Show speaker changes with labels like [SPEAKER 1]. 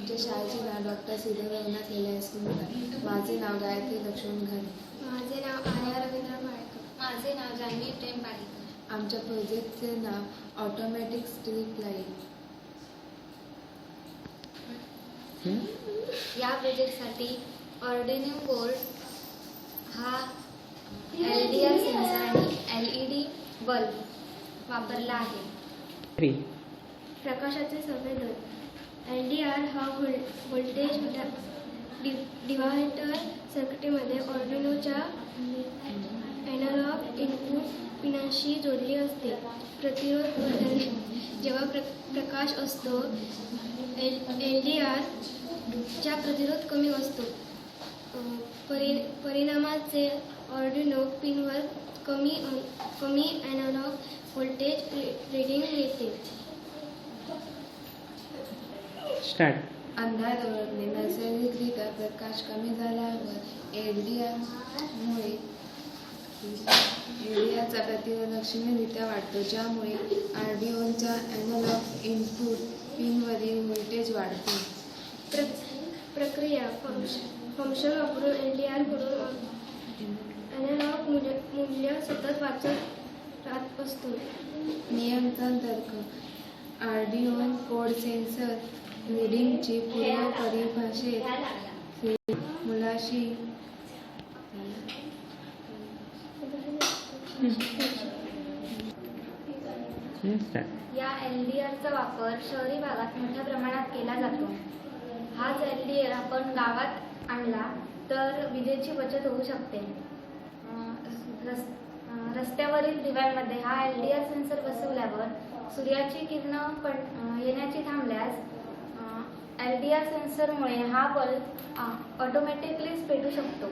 [SPEAKER 1] आमच्या शाळेचे नाव डॉक्टर सिद्धरंगनाथ लेले हायस्कूल. माझे नाव गायत्री लक्ष्मण घाले.
[SPEAKER 2] माझे नाव आर्या रवींद्र पाळेकर.
[SPEAKER 3] माझे नाव जान्हवी प्रेम पाळेकर.
[SPEAKER 1] आमच्या प्रोजेक्टचे नाव ऑटोमॅटिक स्ट्रीट लाईट.
[SPEAKER 3] या प्रोजेक्टसाठी ऑर्डिनो बोर्ड हा LDR सेन्सर आणि LED बल्ब वापरला आहे.
[SPEAKER 2] प्रकाशाचे संवेदन. LDR हा व्होल्टेज डिव्हायडर सर्किटमध्ये ऑर्डिनोच्या एनालॉग इनपुट पिनांशी जोडली असते. प्रतिरोध जेव्हा प्रकाश असतो LDR चा प्रतिरोध कमी असतो. परिणामाचे ऑर्डिनो पिनवर कमी एनालॉग व्होल्टेज रीडिंग मिळते.
[SPEAKER 1] अंधार ओळखणे. नैसर्गिकरित्या प्रकाश कमी झाल्यावर LDRचा प्रतिरोध लक्षणीयरित्या वाढतो, ज्यामुळे ऑर्डिओच्या एनालॉग इनपुट पिनवरील व्होल्टेज वाढते.
[SPEAKER 2] प्रक्रिया फंक्शन वापरून LDR कडून एनालॉग मूल्य सतत वाचत राहत असतो.
[SPEAKER 1] नियंत्रण तर्क. ऑर्डिओ कोड सेन्सर रीडिंगची पूर्वपरिभाषित मुलाशी
[SPEAKER 3] या LDRचा वापर शहरी भागात मोठ्या प्रमाणात केला जातो. हाच LDR आपण गावात आणला तर विजेची बचत होऊ शकते. रस्त्यावरील दिव्यांमध्ये हा LDR सेन्सर बसवल्यावर सूर्याची किरणं येण्याची थांबल्यास LDR सेन्सरमुळे हा बल्ब ऑटोमॅटिकली पेटू शकतो.